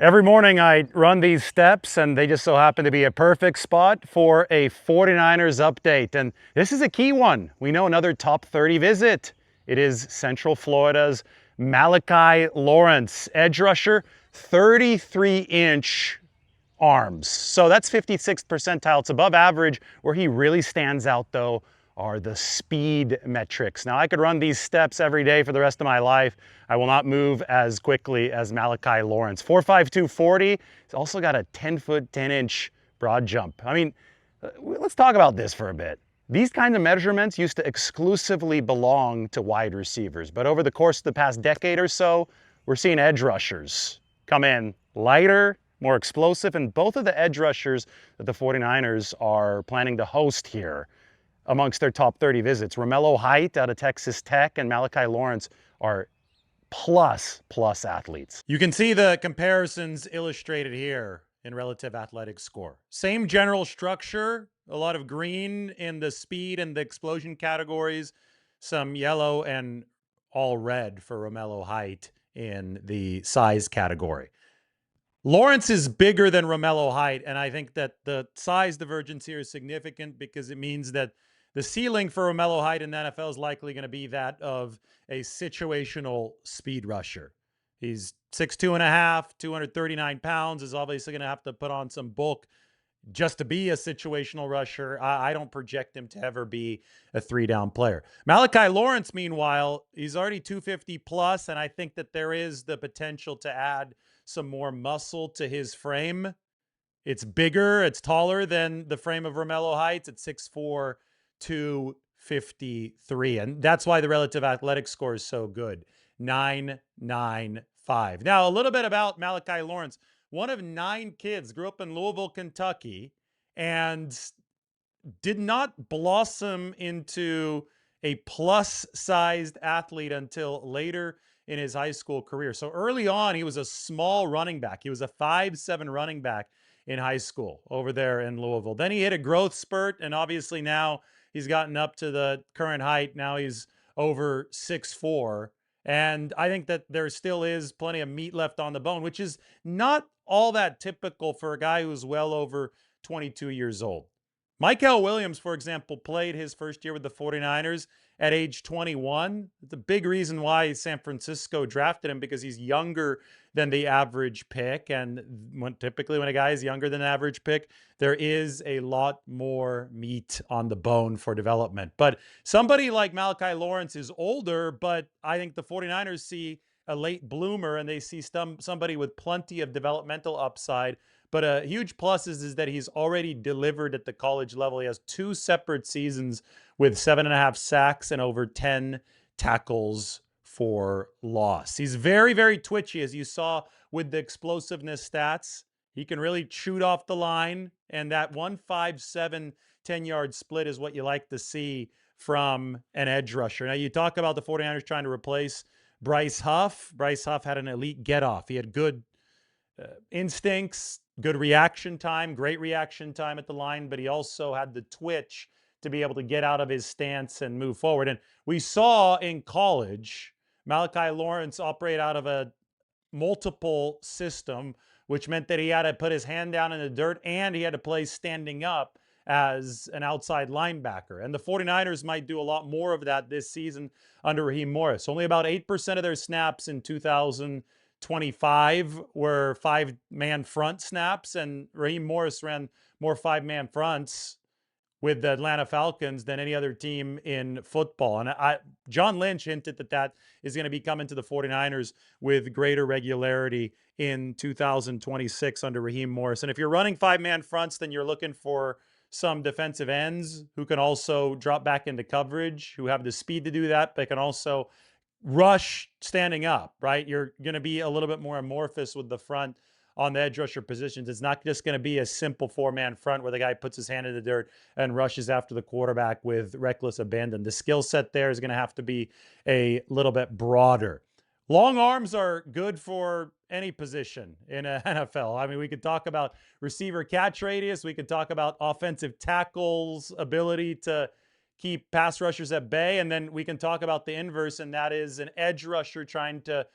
Every morning I run these steps and they just so happen to be a perfect spot for a 49ers update. And this is a key one. We know another top 30 visit. It is Central Florida's Malachi Lawrence, edge rusher, 33-inch arms. So that's 56th percentile. It's above average. Where he really stands out though are the speed metrics. Now I could run these steps every day for the rest of my life. I will not move as quickly as Malachi Lawrence. 4.52 40. He's also got a 10-foot 10-inch broad jump. I mean, let's talk about this for a bit. These kinds of measurements used to exclusively belong to wide receivers, but over the course of the past decade or so, we're seeing edge rushers come in lighter, more explosive, and both of the edge rushers that the 49ers are planning to host here amongst their top 30 visits, Romelo Height out of Texas Tech and Malachi Lawrence, are plus athletes. You can see the comparisons illustrated here in relative athletic score. Same general structure, a lot of green in the speed and the explosion categories, some yellow and all red for Romelo Height in the size category. Lawrence is bigger than Romelo Height, and I think that the size divergence here is significant because it means that the ceiling for Romelo Height in the NFL is likely going to be that of a situational speed rusher. He's 6'2 and a half, 239 pounds, is obviously going to have to put on some bulk just to be a situational rusher. I don't project him to ever be a three-down player. Malachi Lawrence, meanwhile, he's already 250 plus, and I think that there is the potential to add some more muscle to his frame. It's bigger, it's taller than the frame of Romelo Heights at 6'4", 253. And that's why the relative athletic score is so good. 995. Now, a little bit about Malachi Lawrence. One of 9 kids, grew up in Louisville, Kentucky, and did not blossom into a plus-sized athlete until later in his high school career. So early on, he was a small running back. He was a 5'7" running back in high school over there in Louisville. Then he hit a growth spurt, and obviously now he's gotten up to the current height. Now he's over 6'4". And I think that there still is plenty of meat left on the bone, which is not all that typical for a guy who's well over 22 years old. Michael Williams, for example, played his first year with the 49ers at age 21. It's a big reason why San Francisco drafted him, because he's younger than the average pick. And typically when a guy is younger than the average pick, there is a lot more meat on the bone for development. But somebody like Malachi Lawrence is older, but I think the 49ers see a late bloomer and they see somebody with plenty of developmental upside. But a huge plus is that he's already delivered at the college level. He has 2 separate seasons with 7.5 sacks and over 10 tackles for loss. He's very, very twitchy, as you saw with the explosiveness stats. He can really shoot off the line, and that 1-5-7 10-yard split is what you like to see from an edge rusher. Now, you talk about the 49ers trying to replace Bryce Huff. Bryce Huff had an elite get-off. He had good instincts, good reaction time, great reaction time at the line, but he also had the twitch to be able to get out of his stance and move forward. And we saw in college, Malachi Lawrence operate out of a multiple system, which meant that he had to put his hand down in the dirt and he had to play standing up as an outside linebacker. And the 49ers might do a lot more of that this season under Raheem Morris. Only about 8% of their snaps in 2025 were 5-man front snaps, and Raheem Morris ran more 5-man fronts with the Atlanta Falcons than any other team in football. And John Lynch hinted that that is going to be coming to the 49ers with greater regularity in 2026 under Raheem Morris. And if you're running 5-man fronts, then you're looking for some defensive ends who can also drop back into coverage, who have the speed to do that, but can also rush standing up, right? You're going to be a little bit more amorphous with the front on the edge rusher positions. It's not just going to be a simple 4-man front where the guy puts his hand in the dirt and rushes after the quarterback with reckless abandon. The skill set there is going to have to be a little bit broader. Long arms are good for any position in an NFL. I mean, we could talk about receiver catch radius. We could talk about offensive tackles' ability to keep pass rushers at bay. And then we can talk about the inverse, and that is an edge rusher trying to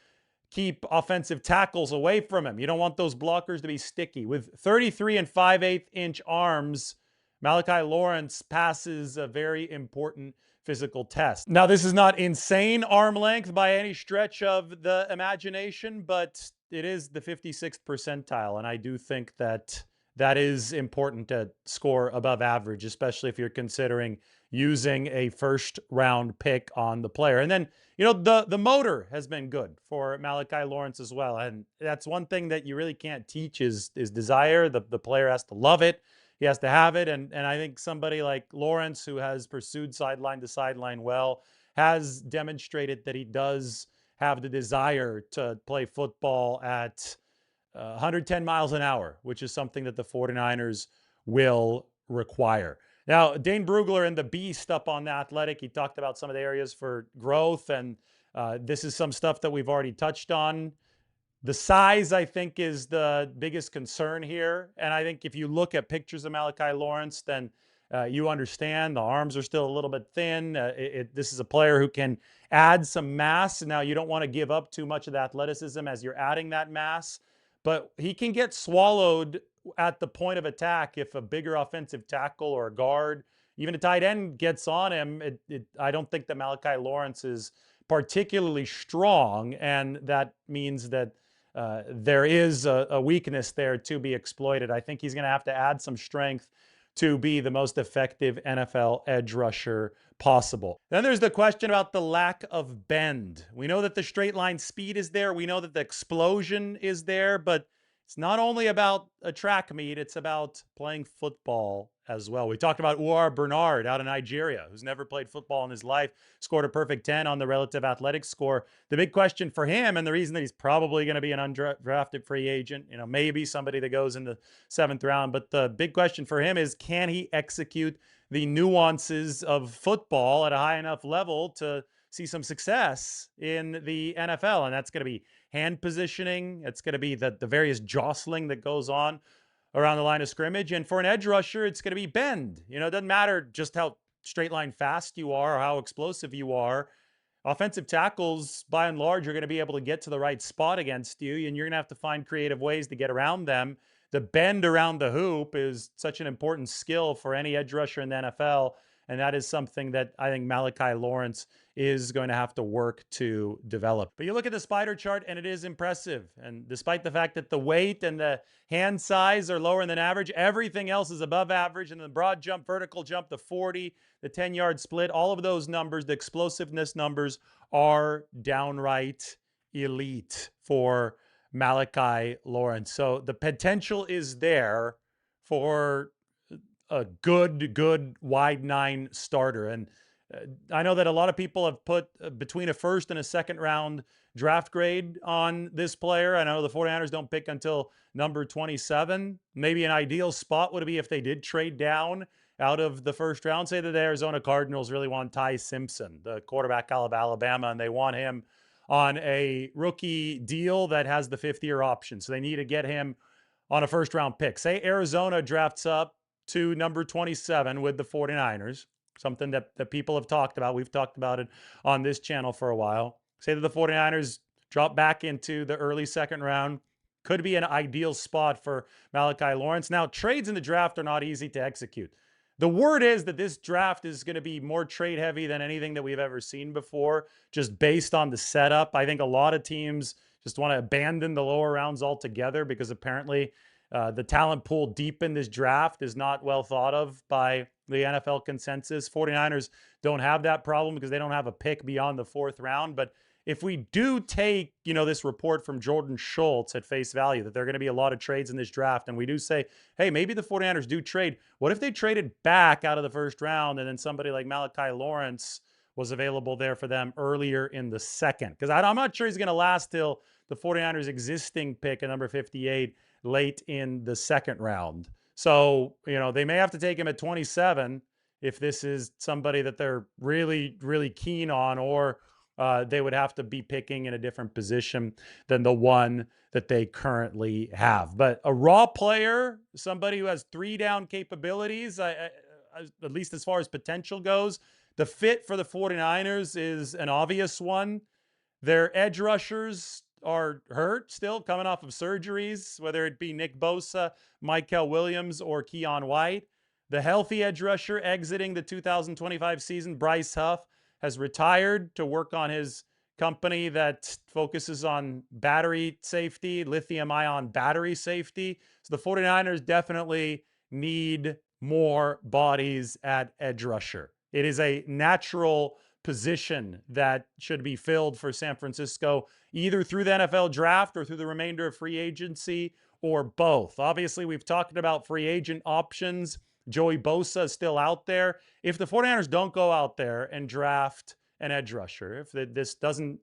keep offensive tackles away from him. You don't want those blockers to be sticky. With 33 and 5/8 inch arms, Malachi Lawrence passes a very important physical test. Now, this is not insane arm length by any stretch of the imagination, but it is the 56th percentile. And I do think that that is important to score above average, especially if you're considering using a first round pick on the player. And then, the motor has been good for Malachi Lawrence as well. And that's one thing that you really can't teach is desire. The player has to love it. He has to have it. And I think somebody like Lawrence, who has pursued sideline to sideline well, has demonstrated that he does have the desire to play football at 110 miles an hour, which is something that the 49ers will require. Now, Dane Brugler and the Beast up on The Athletic, he talked about some of the areas for growth, and this is some stuff that we've already touched on. The size, I think, is the biggest concern here. And I think if you look at pictures of Malachi Lawrence, then you understand the arms are still a little bit thin. This is a player who can add some mass. Now, you don't want to give up too much of the athleticism as you're adding that mass, but he can get swallowed at the point of attack if a bigger offensive tackle or a guard, even a tight end, gets on him. I don't think that Malachi Lawrence is particularly strong, and that means that there is a weakness there to be exploited. I think he's going to have to add some strength to be the most effective NFL edge rusher possible. Then there's the question about the lack of bend. We know that the straight line speed is there. We know that the explosion is there, but it's not only about a track meet, it's about playing football as well. We talked about Uar Bernard out of Nigeria, who's never played football in his life, scored a perfect 10 on the relative athletics score. The big question for him, and the reason that he's probably going to be an undrafted free agent, maybe somebody that goes in the 7th round, but the big question for him is, can he execute the nuances of football at a high enough level to see some success in the NFL? And that's going to be hand positioning. It's going to be the various jostling that goes on around the line of scrimmage. And for an edge rusher, it's going to be bend. It doesn't matter just how straight line fast you are or how explosive you are. Offensive tackles, by and large, are going to be able to get to the right spot against you, and you're going to have to find creative ways to get around them. The bend around the hoop is such an important skill for any edge rusher in the NFL, and that is something that I think Malachi Lawrence is going to have to work to develop. But you look at the spider chart, and it is impressive. And despite the fact that the weight and the hand size are lower than average, everything else is above average. And the broad jump, vertical jump, the 40, the 10-yard split, all of those numbers, the explosiveness numbers are downright elite for Malachi Lawrence. So the potential is there for a good wide 9 starter. And I know that a lot of people have put between a first and a second round draft grade on this player. I know the 49ers don't pick until number 27. Maybe an ideal spot would be if they did trade down out of the first round. Say that the Arizona Cardinals really want Ty Simpson, the quarterback out of Alabama, and they want him on a rookie deal that has the 5th-year option. So they need to get him on a first-round pick. Say Arizona drafts up to number 27 with the 49ers, something that people have talked about. We've talked about it on this channel for a while. Say that the 49ers drop back into the early second round. Could be an ideal spot for Malachi Lawrence. Now, trades in the draft are not easy to execute. The word is that this draft is going to be more trade heavy than anything that we've ever seen before, just based on the setup. I think a lot of teams just want to abandon the lower rounds altogether because apparently the talent pool deep in this draft is not well thought of by the NFL consensus. 49ers don't have that problem because they don't have a pick beyond the 4th round. But if we do take, this report from Jordan Schultz at face value that there are going to be a lot of trades in this draft, and we do say, hey, maybe the 49ers do trade. What if they traded back out of the first round and then somebody like Malachi Lawrence was available there for them earlier in the second? Because I'm not sure he's going to last till the 49ers' existing pick at number 58 late in the second round. So, they may have to take him at 27 if this is somebody that they're really, really keen on, or they would have to be picking in a different position than the one that they currently have. But a raw player, somebody who has 3-down capabilities, at least as far as potential goes, the fit for the 49ers is an obvious one. Their edge rushers are hurt still, coming off of surgeries, whether it be Nick Bosa, Michael Williams, or Keon White. The healthy edge rusher exiting the 2025 season, Bryce Huff, has retired to work on his company that focuses on battery safety, lithium ion battery safety. So the 49ers definitely need more bodies at edge rusher. It is a natural position that should be filled for San Francisco, either through the NFL draft or through the remainder of free agency, or both. Obviously, we've talked about free agent options. Joey Bosa is still out there. If the 49ers don't go out there and draft an edge rusher, if this doesn't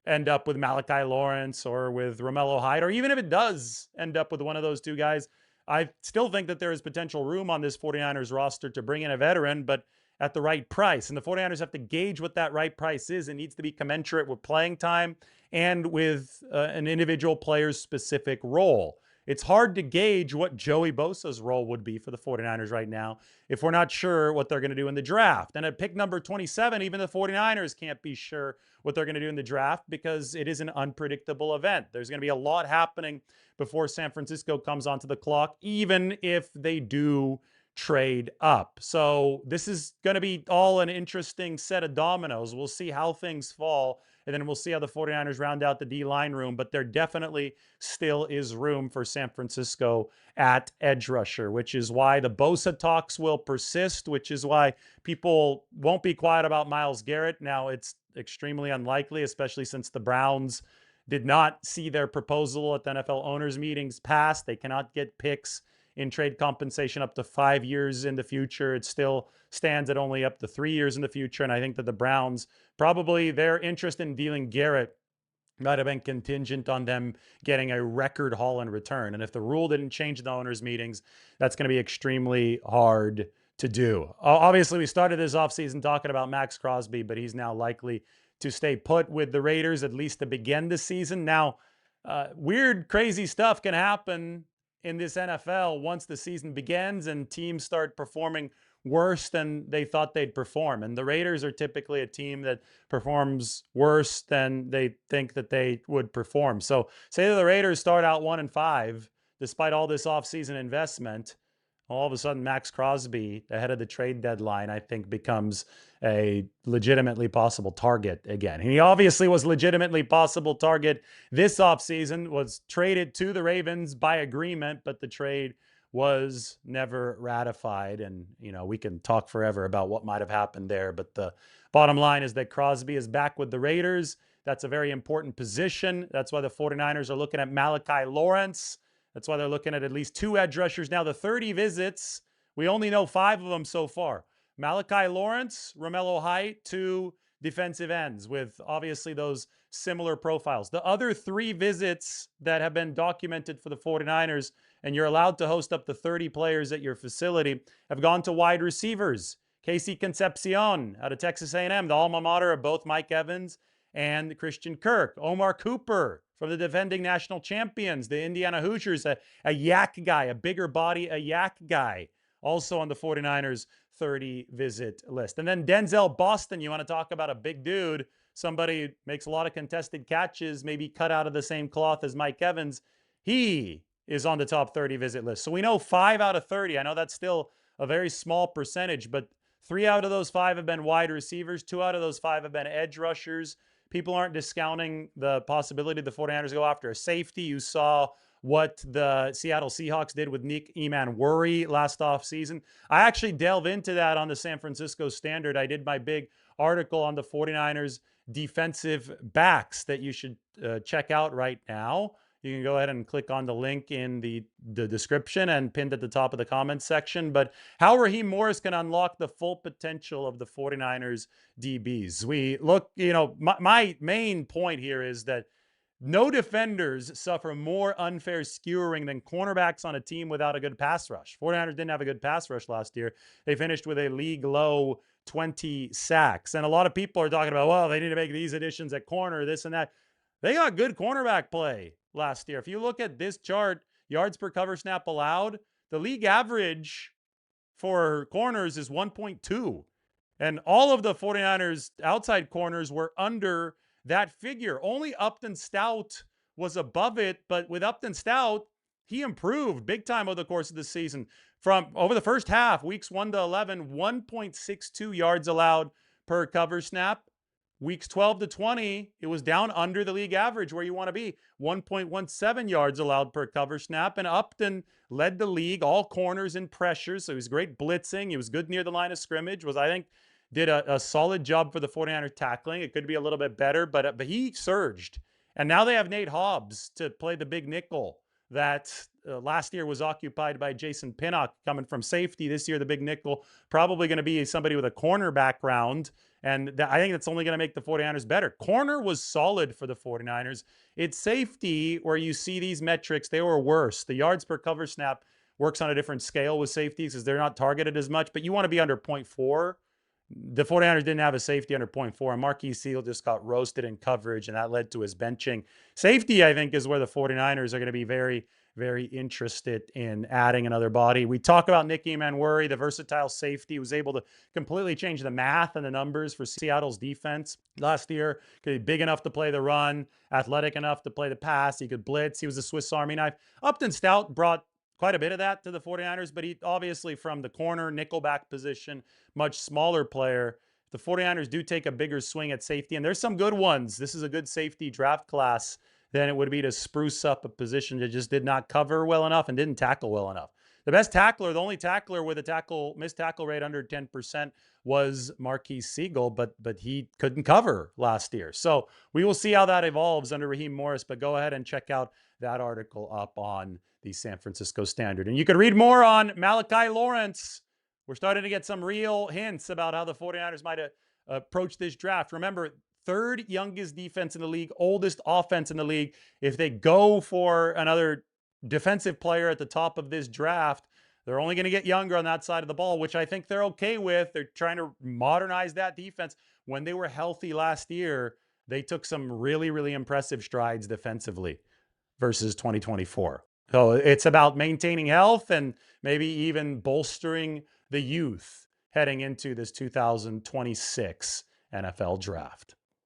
end up with Malachi Lawrence or with Romelo Height, or even if it does end up with one of those two guys, I still think that there is potential room on this 49ers roster to bring in a veteran, but at the right price. And the 49ers have to gauge what that right price is. It needs to be commensurate with playing time and with an individual player's specific role. It's hard to gauge what Joey Bosa's role would be for the 49ers right now if we're not sure what they're going to do in the draft. And at pick number 27, even the 49ers can't be sure what they're going to do in the draft because it is an unpredictable event. There's going to be a lot happening before San Francisco comes onto the clock, even if they do trade up. So this is going to be all an interesting set of dominoes. We'll see how things fall, and then we'll see how the 49ers round out the D-line room. But there definitely still is room for San Francisco at edge rusher, which is why the Bosa talks will persist, which is why people won't be quiet about Myles Garrett. Now, it's extremely unlikely, especially since the Browns did not see their proposal at the NFL owners meetings pass. They cannot get picks in trade compensation up to 5 years in the future. It still stands at only up to 3 years in the future. And I think that the Browns, probably their interest in dealing Garrett might have been contingent on them getting a record haul in return. And if the rule didn't change in the owners' meetings, that's going to be extremely hard to do. Obviously, we started this offseason talking about Max Crosby, but he's now likely to stay put with the Raiders, at least to begin the season. Now, weird, crazy stuff can happen in this NFL once the season begins and teams start performing worse than they thought they'd perform. And the Raiders are typically a team that performs worse than they think that they would perform. So say that the Raiders start out 1-5, despite all this offseason investment, all of a sudden Max Crosby, ahead of the trade deadline, I think becomes a legitimately possible target again. He obviously was legitimately possible target this offseason, was traded to the Ravens by agreement, but the trade was never ratified. And, you know, we can talk forever about what might have happened there. But the bottom line is that Crosby is back with the Raiders. That's a very important position. That's why the 49ers are looking at Malachi Lawrence. That's why they're looking at least 2 edge rushers. Now, the 30 visits, we only know 5 of them so far. Malachi Lawrence, Romelo Height, 2 defensive ends with obviously those similar profiles. The other 3 visits that have been documented for the 49ers, and you're allowed to host up to 30 players at your facility, have gone to wide receivers. Casey Concepcion out of Texas A&M, the alma mater of both Mike Evans and Christian Kirk. Omar Cooper from the defending national champions, the Indiana Hoosiers, a yak guy, a bigger body, a yak guy, also on the 49ers 30 visit list. And then Denzel Boston, you want to talk about a big dude, somebody makes a lot of contested catches, maybe cut out of the same cloth as Mike Evans. He is on the top 30 visit list. So we know 5 out of 30. I know that's still a very small percentage, but 3 out of those 5 have been wide receivers. 2 out of those 5 have been edge rushers. People aren't discounting the possibility the 49ers go after a safety. You saw what the Seattle Seahawks did with Nick Eman-Worry last offseason. I actually delve into that on the San Francisco Standard. I did my big article on the 49ers defensive backs that you should check out right now. You can go ahead and click on the link in the description and pinned at the top of the comments section. But how Raheem Morris can unlock the full potential of the 49ers DBs. We look, you know, my main point here is that no defenders suffer more unfair skewering than cornerbacks on a team without a good pass rush. 49ers didn't have a good pass rush last year. They finished with a league low 20 sacks. And a lot of people are talking about, well, they need to make these additions at corner, this and that. They got good cornerback play last year. If you look at this chart, yards per cover snap allowed, the league average for corners is 1.2. And all of the 49ers outside corners were under that figure. Only Upton Stout was above it, but with Upton Stout, he improved big time over the course of the season. From over the first half, weeks 1 to 11, 1.62 yards allowed per cover snap. Weeks 12 to 20, it was down under the league average where you want to be, 1.17 yards allowed per cover snap. And Upton led the league, all corners and pressures. So he was great blitzing. He was good near the line of scrimmage, I think, did a solid job for the 49ers tackling. It could be a little bit better, but he surged. And now they have Nate Hobbs to play the big nickel that last year was occupied by Jason Pinnock coming from safety. This year, the big nickel probably going to be somebody with a corner background. And I think that's only going to make the 49ers better. Corner was solid for the 49ers. It's safety where you see these metrics, they were worse. The yards per cover snap works on a different scale with safeties because they're not targeted as much, but you want to be under 0.4. The 49ers didn't have a safety under 0.4, and Marquise Seal just got roasted in coverage, and that led to his benching. Safety, I think, is where the 49ers are going to be very, very interested in adding another body. We talk about Nicky Manwuri, the versatile safety, was able to completely change the math and the numbers for Seattle's defense last year. Could be big enough to play the run, athletic enough to play the pass. He could blitz. He was a Swiss Army knife. Upton Stout brought quite a bit of that to the 49ers, but he obviously from the corner, nickelback position, much smaller player. The 49ers do take a bigger swing at safety, and there's some good ones. This is a good safety draft class than it would be to spruce up a position that just did not cover well enough and didn't tackle well enough. The best tackler, the only tackler with a missed tackle rate under 10% was Marquise Siegel, but he couldn't cover last year. So we will see how that evolves under Raheem Morris, but go ahead and check out that article up on the San Francisco Standard. And you can read more on Malachi Lawrence. We're starting to get some real hints about how the 49ers might approach this draft. Remember, third youngest defense in the league, oldest offense in the league. If they go for another defensive player at the top of this draft, they're only going to get younger on that side of the ball, which I think they're okay with. They're trying to modernize that defense. When they were healthy last year, they took some really, really impressive strides defensively versus 2024. So it's about maintaining health and maybe even bolstering the youth heading into this 2026 NFL draft.